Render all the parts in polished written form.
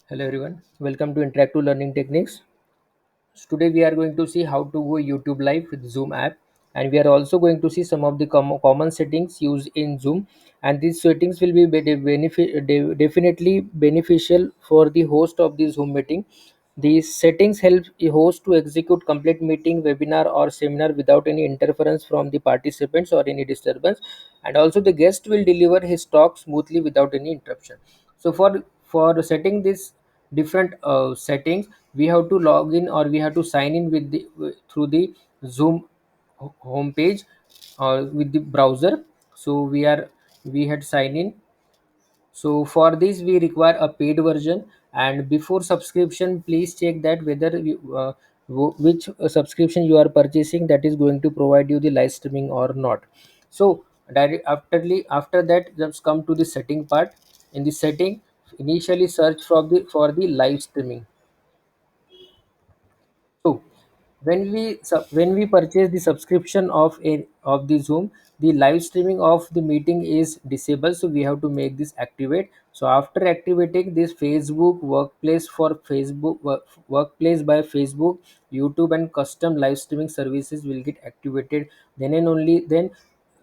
Hello everyone, welcome to Interactive Learning Techniques. So today we are going to see how to go YouTube live with Zoom app, and we are also going to see some of the common settings used in Zoom, and these settings will be definitely beneficial for the host of the Zoom meeting. These settings help the host to execute complete meeting, webinar or seminar without any interference from the participants or any disturbance, and also the guest will deliver his talk smoothly without any interruption. So for setting this different settings, we have to log in or we have to sign in with the through the Zoom home page or with the browser. So we had sign in. So for this we require a paid version, and before subscription please check that whether which subscription you are purchasing that is going to provide you the live streaming or not. So after that, just come to the setting part. In the setting, initially search for the live streaming. So when we purchase the subscription of the Zoom, the live streaming of the meeting is disabled. So we have to make this activate. So after activating this Facebook Workplace for Workplace by Facebook, YouTube and custom live streaming services will get activated. Then and only then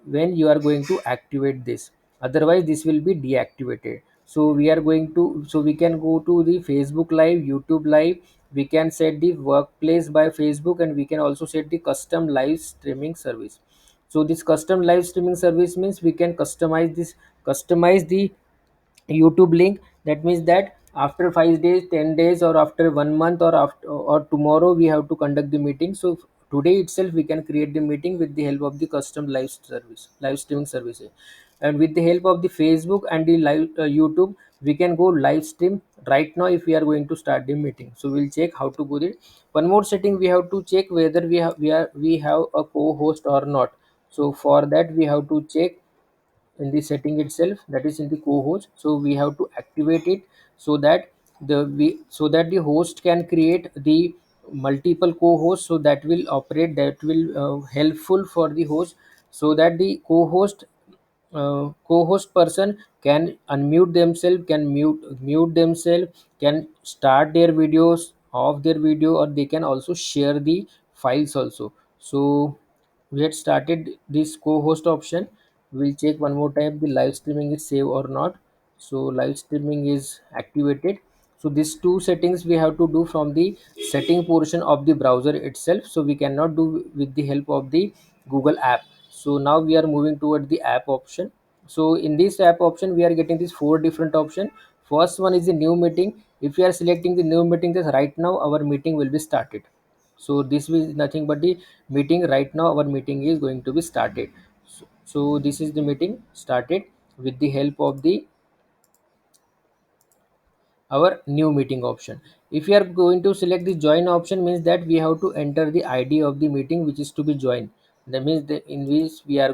when you are going to activate this, otherwise this will be deactivated. So we can go to the Facebook live, YouTube live. We can set the Workplace by Facebook, and we can also set the custom live streaming service. So this custom live streaming service means we can customize the YouTube link. That means that after 5 days, 10 days, or after 1 month, or after or tomorrow we have to conduct the meeting. So today itself we can create the meeting with the help of the custom live streaming services, and with the help of the Facebook and the live YouTube, we can go live stream right now if we are going to start the meeting. So we'll check how to go there. One more setting, we have to check whether we have a co-host or not. So for that we have to check in the setting itself, that is in the co-host. So we have to activate it so that the host can create the multiple co-hosts. So that will helpful for the host, so that the co-host person can unmute themselves, can mute themselves, can start their videos, off their video, or they can also share the files also. So we had started this co-host option. We'll check one more time the live streaming is saved or not. So live streaming is activated. So these two settings we have to do from the setting portion of the browser itself, so we cannot do with the help of the Google app. So now we are moving toward the app option. So in this app option we are getting these four different option. First one is the new meeting. If we are selecting the new meeting, then right now our meeting will be started. So this is nothing but the meeting. Right now our meeting is going to be started. So this is the meeting started with the help of the our new meeting option. If you are going to select the join option, means that we have to enter the ID of the meeting which is to be joined. That means that in which we are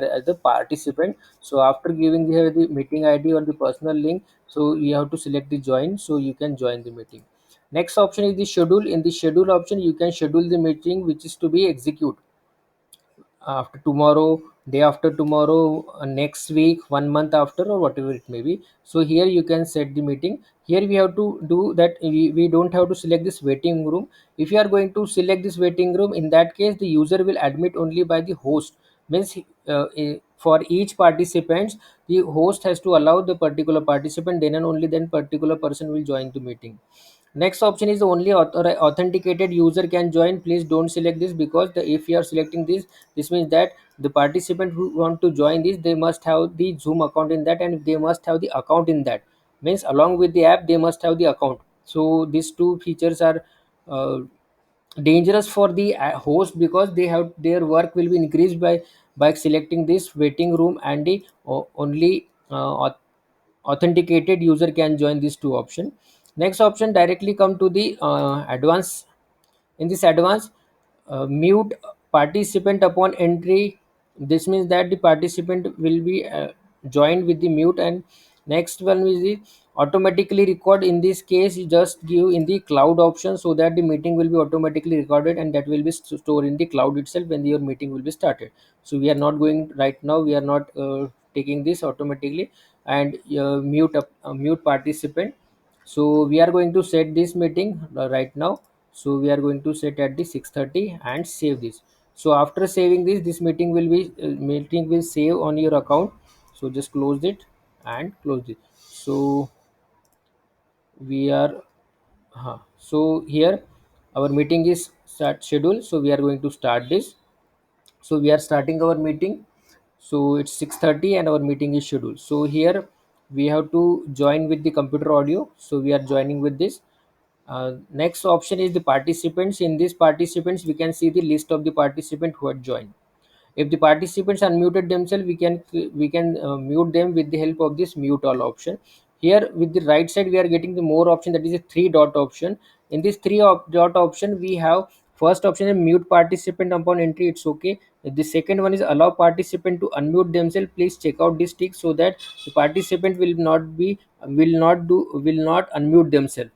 as the participant. So after giving here the meeting ID or the personal link, so you have to select the join, so you can join the meeting. Next option is the schedule. In the schedule option, you can schedule the meeting which is to be execute after tomorrow, day after tomorrow, next week, 1 month after, or whatever it may be. So here you can set the meeting. Here we have to do that. We don't have to select this waiting room. If you are going to select this waiting room, in that case the user will admit only by the host. Means for each participant, the host has to allow the particular participant, then and only then particular person will join the meeting. Next option is the only authenticated user can join. Please don't select this, because if you are selecting this means that the participant who want to join this, they must have the Zoom account in that, and they must have the account in that. Means along with the app they must have the account. So these two features are uh, dangerous for the host, because they have their work will be increased by selecting this waiting room, and the only authenticated user can join these two option. Next option, directly come to the advanced. In this advanced, mute participant upon entry. This means that the participant will be joined with the mute. And next one is the automatically record. In this case, you just give in the cloud option, so that the meeting will be automatically recorded, and that will be stored in the cloud itself when your meeting will be started. So we are not going right now, we are not taking this automatically. And mute participant. So we are going to set this meeting right now. So we are going to set at the 6:30 and save this. So after saving this meeting will be meeting will save on your account. So just close it and close it. So we are so here our meeting is start schedule. So we are going to start this. So we are starting our meeting. So it's 6:30 and our meeting is scheduled. So here we have to join with the computer audio. So we are joining with this. Next option is the participants. In these participants we can see the list of the participant who had joined. If the participants unmuted themselves, we can mute them with the help of this mute all option. Here with the right side we are getting the more option, that is a three dot option. In this dot option we have first option is mute participant upon entry, it's okay. The second one is allow participant to unmute themselves, please check out this tick so that the participant will not unmute themselves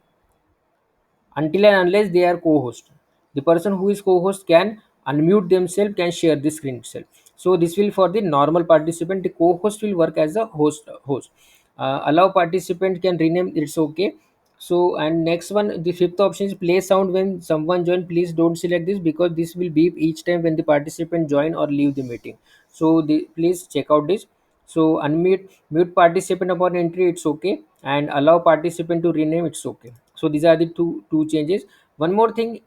until and unless they are co-host. The person who is co-host can unmute themselves, can share the screen itself. So this will for the normal participant. The co-host will work as a host. Allow participant can rename, it's okay. So and next one, the fifth option is play sound when someone join. Please don't select this because this will beep each time when the participant join or leave the meeting. So please check out this. So unmute mute participant upon entry, it's okay, and allow participant to rename, it's okay. So these are the two changes. One more thing,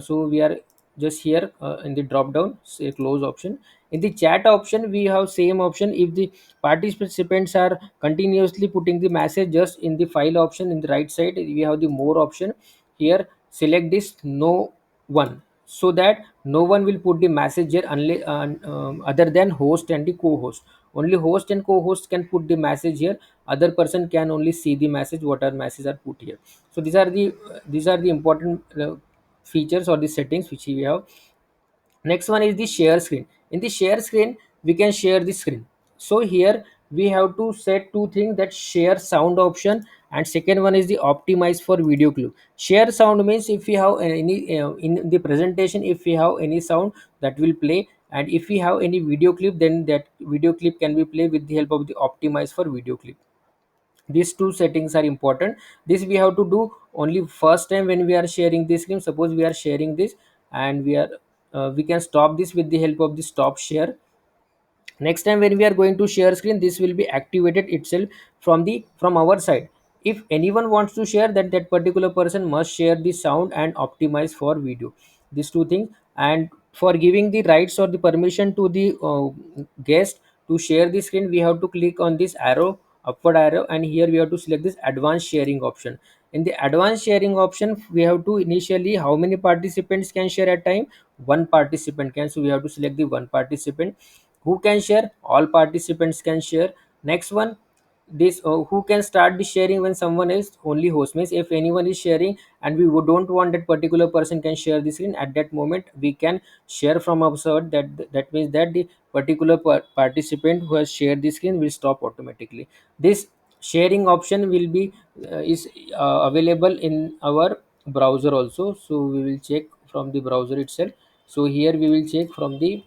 so we are just here in the drop down say close option. In the chat option we have same option. If the participants are continuously putting the message, just in the file option in the right side we have the more option. Here select this no one, so that no one will put the message here unless other than host and the co-host. Only host and co-host can put the message here. Other person can only see the message, what are messages are put here. So these are the important features or the settings which we have. Next one is the share screen. In the share screen we can share the screen. So here we have to set two things, that share sound option, and second one is the optimize for video clip. Share sound means if we have any in the presentation, if we have any sound that will play, and if we have any video clip, then that video clip can be played with the help of the optimize for video clip. These two settings are important. This we have to do only first time when we are sharing this screen. Suppose we are sharing this and we can stop this with the help of the stop share. Next time when we are going to share screen, this will be activated itself from our side. If anyone wants to share, that particular person must share the sound and optimize for video, these two things. And for giving the rights or the permission to the guest to share the screen, we have to click on this arrow, upward arrow, and here we have to select this advanced sharing option. In the advanced sharing option we have to initially how many participants can share at time. One participant can, so we have to select the one participant. Who can share? All participants can share. Next one, this who can start the sharing when someone else, only host means if anyone is sharing and we don't want that particular person can share the screen, at that moment we can share from our side. That means that the particular participant who has shared the screen will stop automatically. This sharing option will be is available in our browser also. So we will check from the browser itself. So here we will check from the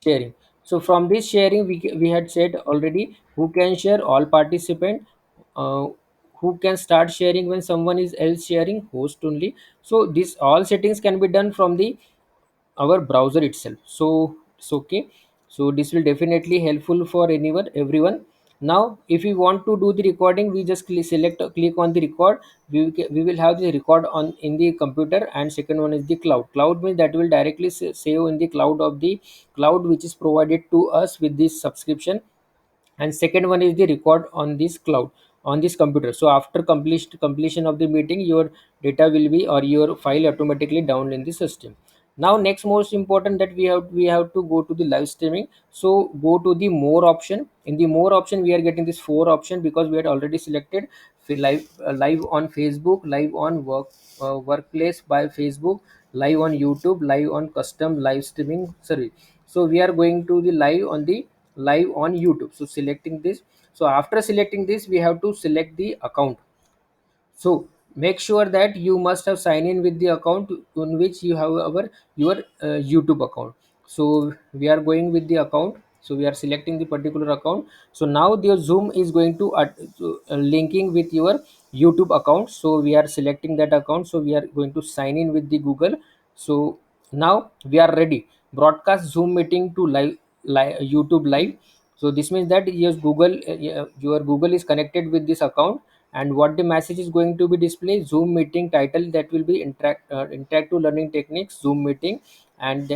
sharing. So from this sharing we had said already who can share, all participant. uh, who can start sharing when someone is else sharing, host only. So this all settings can be done from the our browser itself. So it's okay. So this will definitely helpful for anyone, everyone. Now if we want to do the recording, we just click on the record. We will have the record on in the computer. And second one is the cloud means that will directly save in the cloud which is provided to us with this subscription. And second one is the record on this cloud, on this computer. So after completion of the meeting, your data will be or your file automatically down in the system. Now next most important, that we have to go to the live streaming. So go to the more option. In the more option we are getting this four option because we had already selected live on Facebook, live on workplace by Facebook, live on YouTube, live on custom live streaming, sorry. So we are going to the live on YouTube. So selecting this. So after selecting this we have to select the account. So make sure that you must have signed in with the account on which you have your YouTube account. So we are going with the account. So we are selecting the particular account. So now the Zoom is going to linking with your YouTube account. So we are selecting that account, so we are going to sign in with the Google. So now we are ready broadcast Zoom meeting to YouTube live. So this means that yes, Google, your Google is connected with this account, and what the message is going to be displayed: Zoom meeting title, that will be interactive learning techniques Zoom meeting, and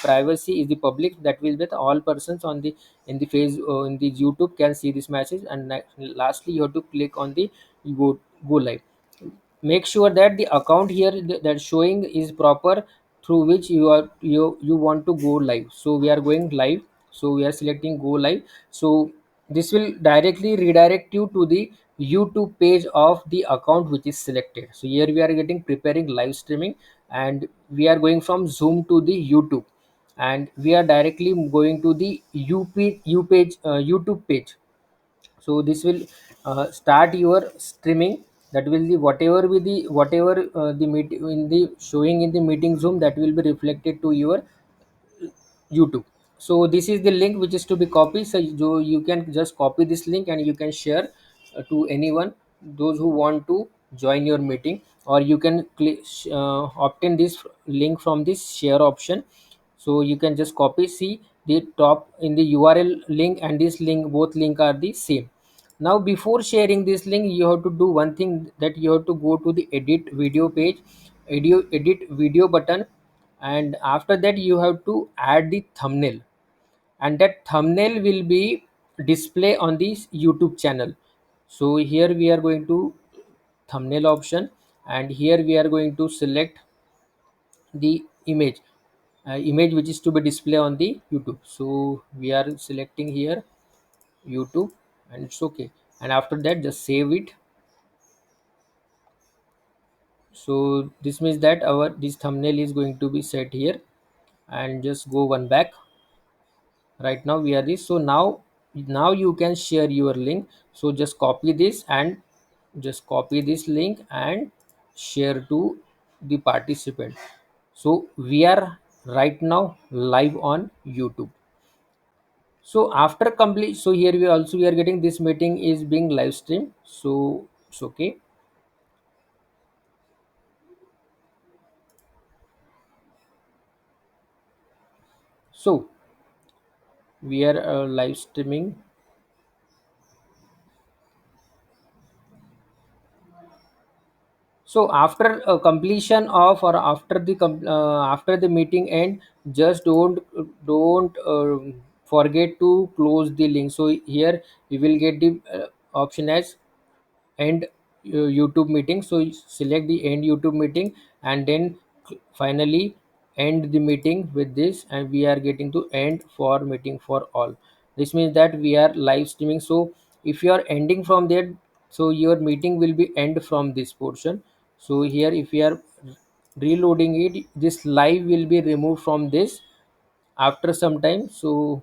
privacy is the public, that will be that all persons on the in the phase in the YouTube can see this message. And lastly, you have to click on the go go live. Make sure that the account here that showing is proper, through which you want to go live. So we are going live, so we are selecting go live. So this will directly redirect you to the YouTube page of the account which is selected. So here we are getting preparing live streaming, and we are going from Zoom to the YouTube, and we are directly going to the YouTube page. So this will start your streaming. That will be whatever the meet in the showing in the meeting Zoom, that will be reflected to your YouTube. So this is the link which is to be copied. So you can just copy this link and you can share to anyone, those who want to join your meeting, or you can obtain this link from this share option. So you can just copy, see the top in the URL link and this link, both link are the same. Now before sharing this link, you have to do one thing, that you have to go to the edit video page, edit video button, and after that you have to add the thumbnail, and that thumbnail will be display on this YouTube channel. So here we are going to thumbnail option, and here we are going to select the image which is to be display on the YouTube. So we are selecting here YouTube, and it's okay. And after that, just save it. So this means that our this thumbnail is going to be set here, and just go one back. Right now we are this. So now you can share your link. So just copy this, and just copy this link and share to the participant. So we are right now live on YouTube. So after complete, so here we are getting this meeting is being live streamed. So it's okay. So we are live streaming. So after completion of, or after after the meeting end, just don't forget to close the link. So here you will get the option as end YouTube meeting. So you select the end YouTube meeting, and then finally end the meeting with this, and we are getting to end for meeting for all. This means that we are live streaming. So if you are ending from there, so your meeting will be end from this portion. So here if we are reloading it, this live will be removed from this after some time. So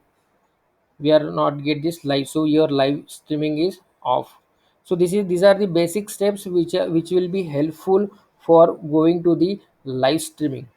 we are not get this live, so your live streaming is off. So these are the basic steps which will be helpful for going to the live streaming.